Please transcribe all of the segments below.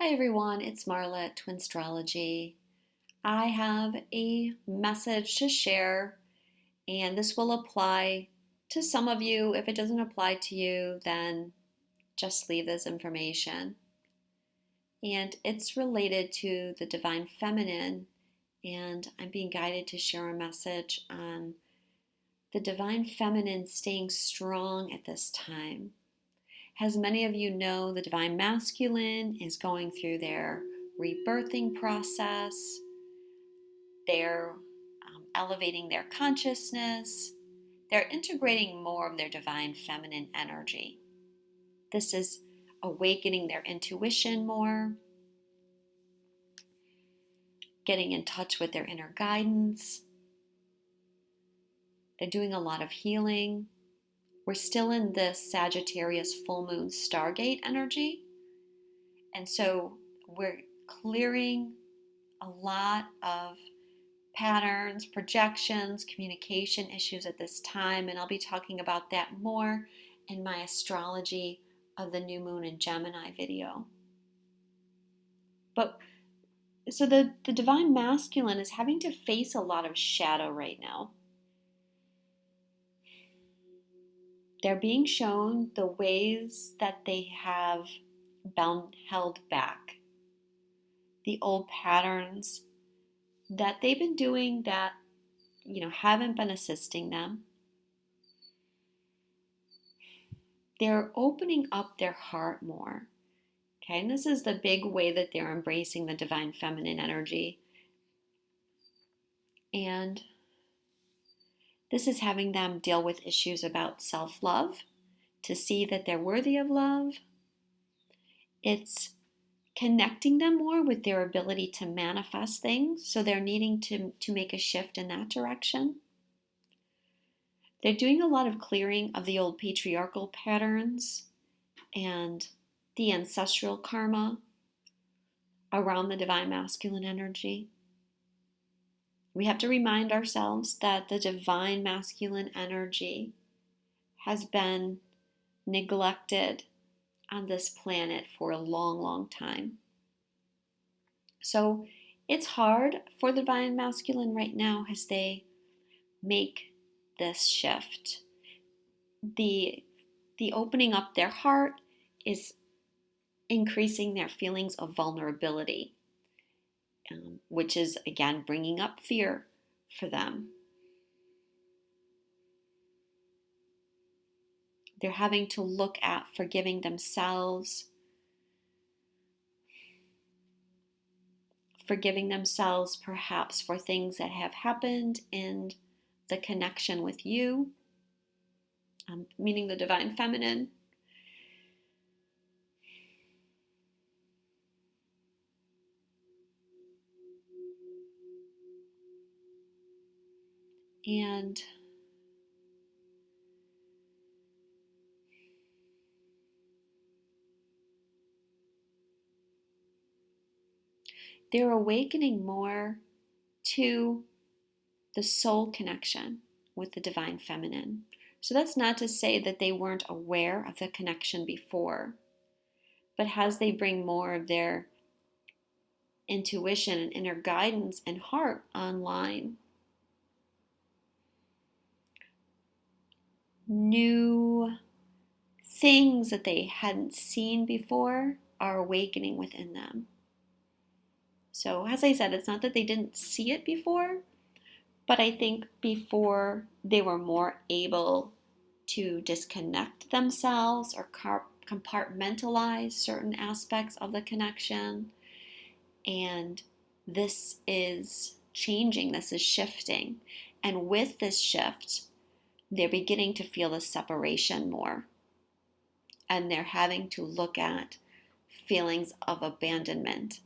Hi everyone, it's Marla at Twinstrology. I have a message to share, and this will apply to some of you. If it doesn't apply to you, then just leave this information. And it's related to the Divine Feminine, and I'm being guided to share a message on the Divine Feminine staying strong at this time. As many of you know, the Divine Masculine is going through their rebirthing process. They're elevating their consciousness. They're integrating more of their Divine Feminine energy. This is awakening their intuition more, getting in touch with their inner guidance. They're doing a lot of healing. We're still in this Sagittarius full moon Stargate energy. And so we're clearing a lot of patterns, projections, communication issues at this time. And I'll be talking about that more in my astrology of the new moon in Gemini video. But so the Divine Masculine is having to face a lot of shadow right now. They're being shown the ways that they have been held back, the old patterns that they've been doing that, haven't been assisting them. They're opening up their heart more. Okay, and this is the big way that they're embracing the Divine Feminine energy. And this is having them deal with issues about self-love, to see that they're worthy of love. It's connecting them more with their ability to manifest things, so they're needing to make a shift in that direction. They're doing a lot of clearing of the old patriarchal patterns and the ancestral karma around the Divine Masculine energy. We have to remind ourselves that the Divine Masculine energy has been neglected on this planet for a long, long time. So it's hard for the Divine Masculine right now as they make this shift. The opening up their heart is increasing their feelings of vulnerability, which is, again, bringing up fear for them. They're having to look at forgiving themselves perhaps for things that have happened in the connection with you, meaning the Divine Feminine. And they're awakening more to the soul connection with the Divine Feminine. So that's not to say that they weren't aware of the connection before, but as they bring more of their intuition and inner guidance and heart online, new things that they hadn't seen before are awakening within them. So as I said, it's not that they didn't see it before, but I think before they were more able to disconnect themselves or compartmentalize certain aspects of the connection. And this is changing, this is shifting. And with this shift, they're beginning to feel the separation more. And they're having to look at feelings of abandonment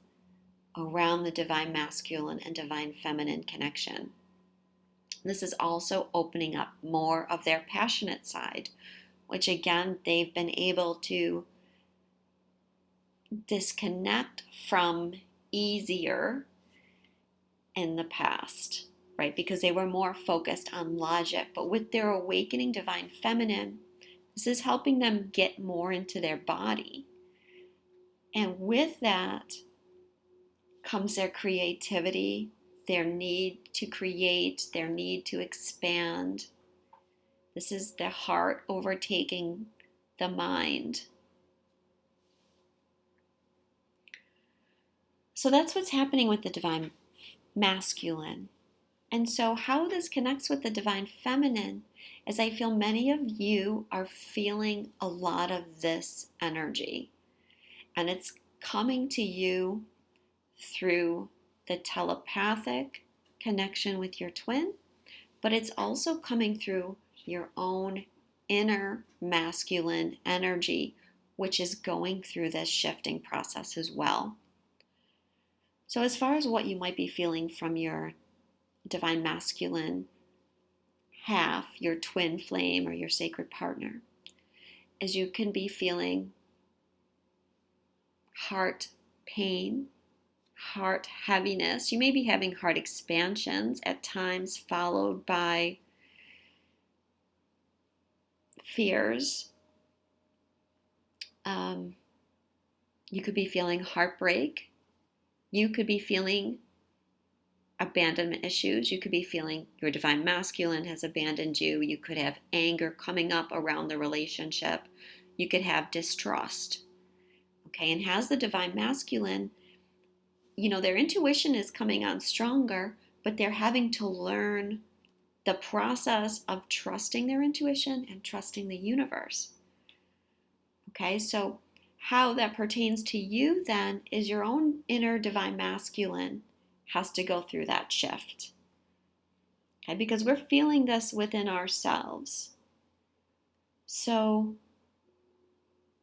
around the Divine Masculine and Divine Feminine connection. This is also opening up more of their passionate side, which again, they've been able to disconnect from easier in the past, right? Because they were more focused on logic. But with their awakening Divine Feminine, this is helping them get more into their body. And with that comes their creativity, their need to create, their need to expand. This is the heart overtaking the mind. So that's what's happening with the divine masculine. And so how this connects with the divine feminine is I feel many of you are feeling a lot of this energy. And it's coming to you through the telepathic connection with your twin, but it's also coming through your own inner masculine energy, which is going through this shifting process as well. So as far as what you might be feeling from your divine masculine half, your twin flame or your sacred partner, is you can be feeling heart pain, heart heaviness. You may be having heart expansions at times, followed by fears. You could be feeling heartbreak. You could be feeling abandonment issues. You could be feeling your divine masculine has abandoned you. You could have anger coming up around the relationship. You could have distrust. Okay, and has the divine masculine, their intuition is coming on stronger, but they're having to learn the process of trusting their intuition and trusting the universe. Okay, so how that pertains to you then is your own inner divine masculine has to go through that shift. Okay, because we're feeling this within ourselves. So,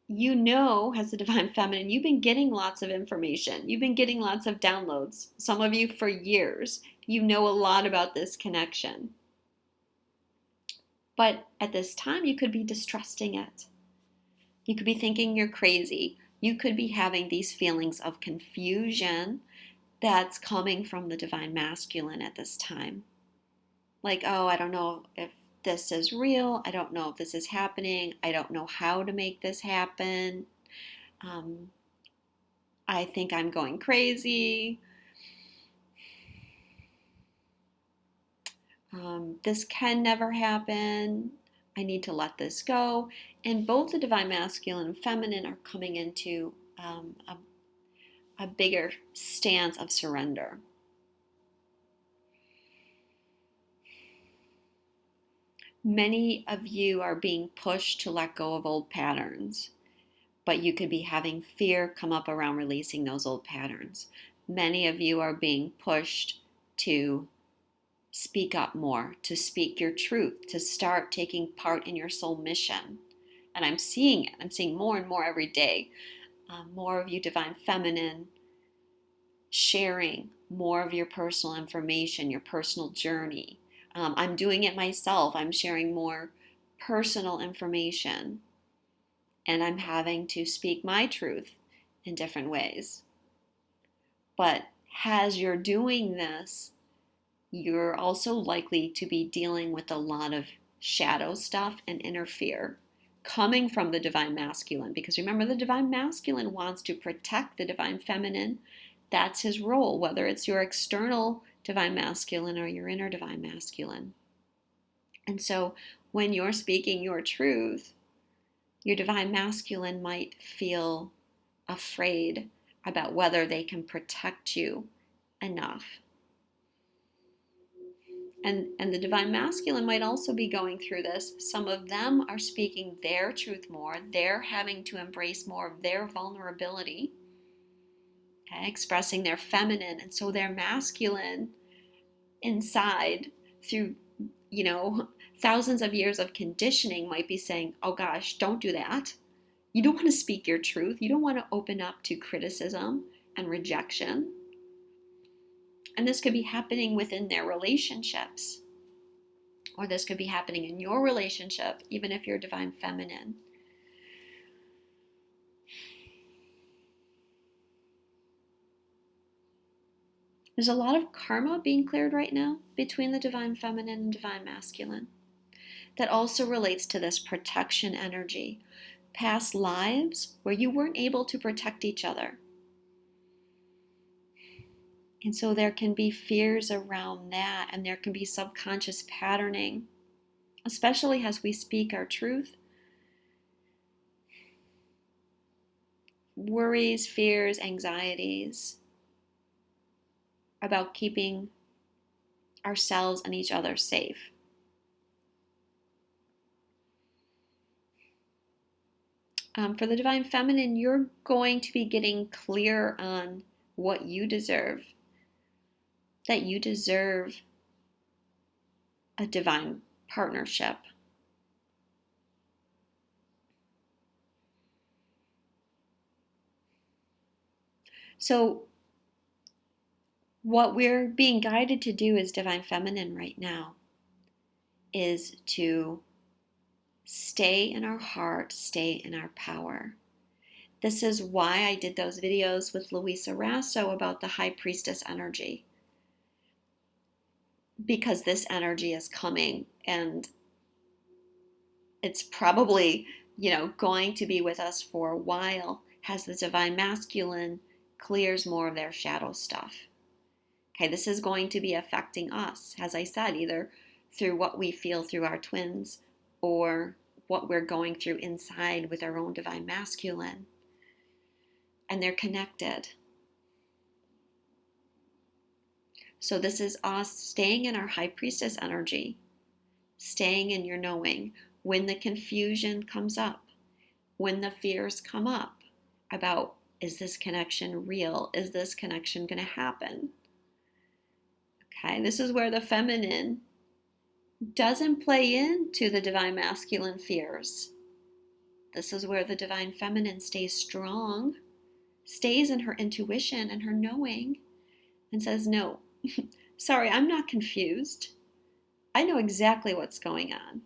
as the divine feminine, you've been getting lots of information. You've been getting lots of downloads. Some of you for years. You know a lot about this connection. But at this time, you could be distrusting it. You could be thinking you're crazy. You could be having these feelings of confusion that's coming from the divine masculine at this time. Like, oh, I don't know if this is real. I don't know if this is happening. I don't know how to make this happen. I think I'm going crazy. This can never happen. I need to let this go. And both the divine masculine and feminine are coming into a bigger stance of surrender. Many of you are being pushed to let go of old patterns, but you could be having fear come up around releasing those old patterns. Many of you are being pushed to speak up more, to speak your truth, to start taking part in your soul mission. And I'm seeing it. I'm seeing more and more every day. More of you divine feminine sharing more of your personal information, your personal journey. I'm doing it myself. I'm sharing more personal information. And I'm having to speak my truth in different ways. But as you're doing this, you're also likely to be dealing with a lot of shadow stuff and inner fear coming from the divine masculine. Because remember, the divine masculine wants to protect the divine feminine. That's his role, whether it's your external divine masculine or your inner divine masculine. And so when you're speaking your truth, your divine masculine might feel afraid about whether they can protect you enough. And the divine masculine might also be going through this. Some of them are speaking their truth more. They're having to embrace more of their vulnerability, okay, expressing their feminine. And so their masculine inside, through, thousands of years of conditioning, might be saying, oh gosh, don't do that. You don't want to speak your truth. You don't want to open up to criticism and rejection. And this could be happening within their relationships. Or this could be happening in your relationship, even if you're divine feminine. There's a lot of karma being cleared right now between the divine feminine and divine masculine. That also relates to this protection energy. past lives where you weren't able to protect each other. And so there can be fears around that, and there can be subconscious patterning, especially as we speak our truth. Worries, fears, anxieties about keeping ourselves and each other safe. For the Divine Feminine, you're going to be getting clear on what you deserve. That you deserve a divine partnership. So what we're being guided to do as Divine Feminine right now is to stay in our heart, stay in our power. This is why I did those videos with Luisa Rasso about the High Priestess energy. Because this energy is coming, and it's probably, going to be with us for a while as the Divine Masculine clears more of their shadow stuff. Okay, this is going to be affecting us, as I said, either through what we feel through our twins or what we're going through inside with our own Divine Masculine. And they're connected. So this is us staying in our High Priestess energy, staying in your knowing when the confusion comes up, when the fears come up about, is this connection real? Is this connection going to happen? Okay, this is where the feminine doesn't play into the Divine Masculine fears. This is where the Divine Feminine stays strong, stays in her intuition and her knowing, and says, no, sorry, I'm not confused. I know exactly what's going on.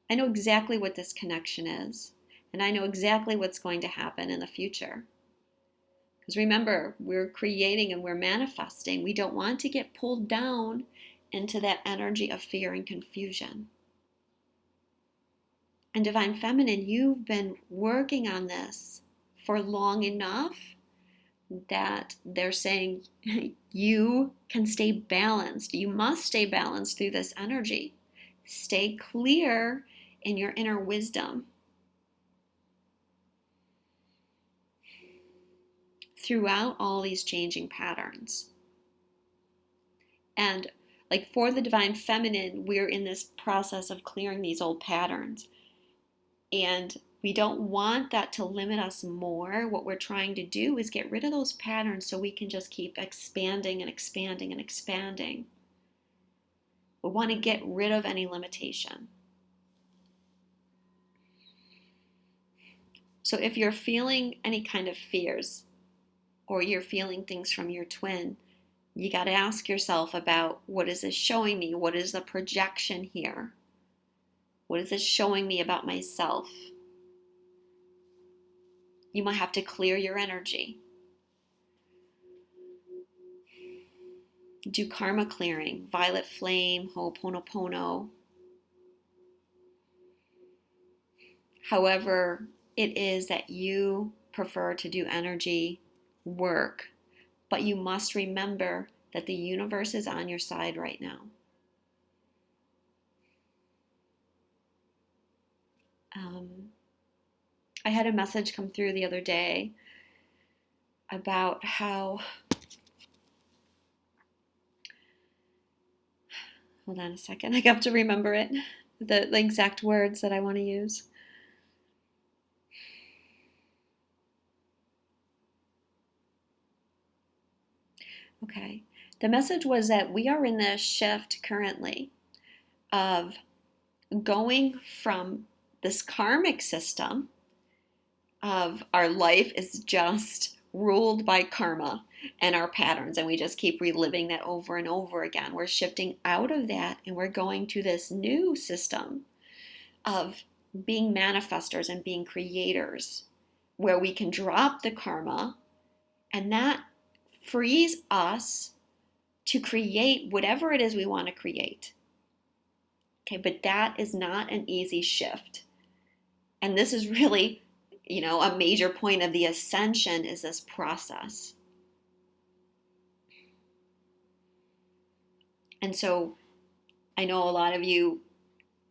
I know exactly what this connection is, and I know exactly what's going to happen in the future. Because remember, we're creating and we're manifesting. We don't want to get pulled down into that energy of fear and confusion. And Divine Feminine, you've been working on this for long enough that they're saying you can stay balanced. You must stay balanced through this energy. Stay clear in your inner wisdom throughout all these changing patterns. And like for the Divine Feminine, we're in this process of clearing these old patterns. And we don't want that to limit us more. What we're trying to do is get rid of those patterns so we can just keep expanding and expanding and expanding. We want to get rid of any limitation. So if you're feeling any kind of fears or you're feeling things from your twin, you got to ask yourself about, what is this showing me? What is the projection here? What is this showing me about myself? You might have to clear your energy. Do karma clearing, violet flame, ho'oponopono. However it is that you prefer to do energy work, but you must remember that the universe is on your side right now. I had a message come through the other day about how, hold on a second, I have to remember it, the exact words that I want to use. Okay, the message was that we are in this shift currently of going from this karmic system of our life is just ruled by karma and our patterns, and we just keep reliving that over and over again. We're shifting out of that and we're going to this new system of being manifestors and being creators, where we can drop the karma, and that frees us to create whatever it is we want to create. Okay, but that is not an easy shift. And this is really a major point of the ascension is this process. And so I know a lot of you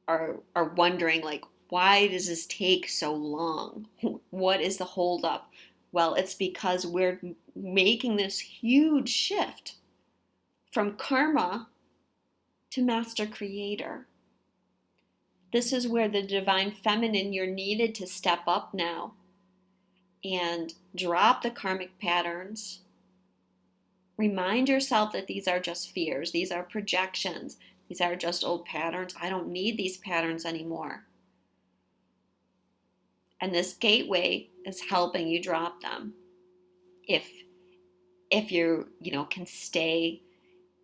are wondering, like, why does this take so long? What is the holdup? Well, it's because we're making this huge shift from karma to master creator. This is where the divine feminine, you're needed to step up now and drop the karmic patterns. Remind yourself that these are just fears. These are projections. These are just old patterns. I don't need these patterns anymore. And this gateway is helping you drop them. If you can stay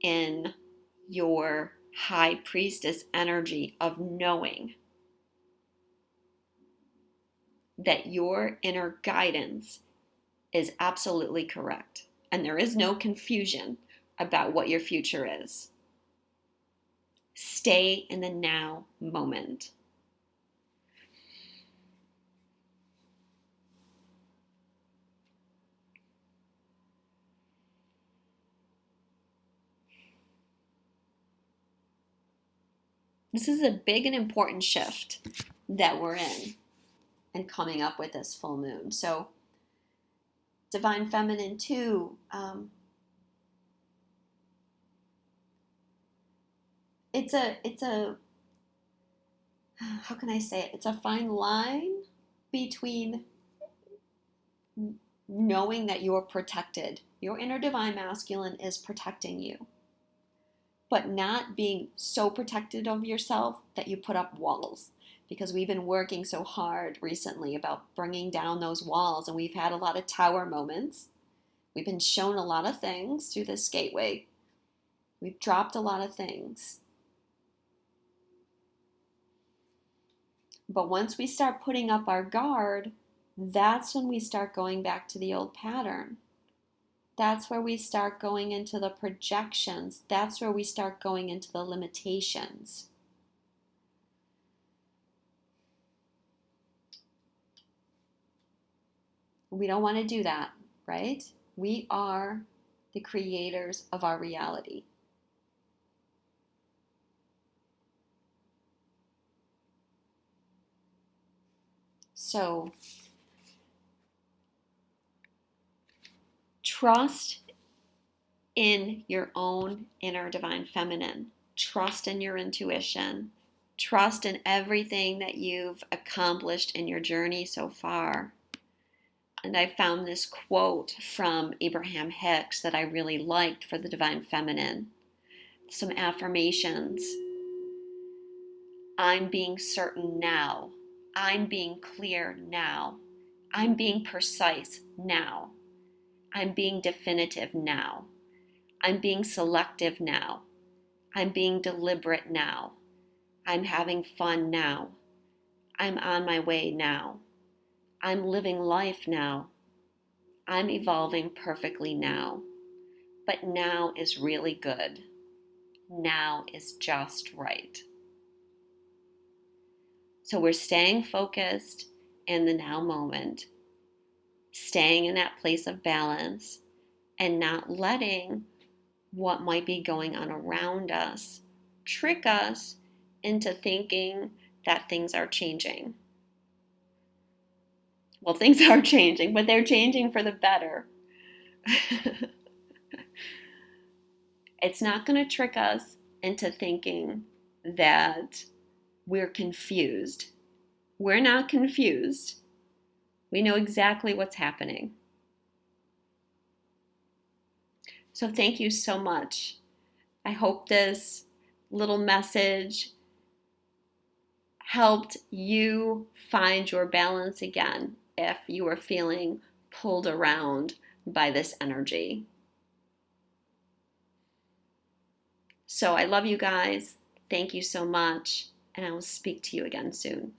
in your high priestess energy of knowing that your inner guidance is absolutely correct and there is no confusion about what your future is. Stay in the now moment. This is a big and important shift that we're in and coming up with this full moon. So divine feminine too, it's a how can I say it? It's a fine line between knowing that you're protected. Your inner divine masculine is protecting you, but not being so protected of yourself that you put up walls. Because we've been working so hard recently about bringing down those walls, and we've had a lot of tower moments. We've been shown a lot of things through this gateway. We've dropped a lot of things. But once we start putting up our guard, that's when we start going back to the old pattern. That's where we start going into the projections. That's where we start going into the limitations. We don't want to do that, right? We are the creators of our reality. So, trust in your own inner divine feminine. Trust in your intuition. Trust in everything that you've accomplished in your journey so far. And I found this quote from Abraham Hicks that I really liked for the divine feminine. Some affirmations. I'm being certain now. I'm being clear now. I'm being precise now. I'm being definitive now. I'm being selective now. I'm being deliberate now. I'm having fun now. I'm on my way now. I'm living life now. I'm evolving perfectly now. But now is really good. Now is just right. So we're staying focused in the now moment, staying in that place of balance, and not letting what might be going on around us trick us into thinking that things are changing. Well, things are changing, but they're changing for the better. It's not going to trick us into thinking that we're confused. We're not confused. We know exactly what's happening. So thank you so much. I hope this little message helped you find your balance again if you were feeling pulled around by this energy. So I love you guys. Thank you so much, and I will speak to you again soon.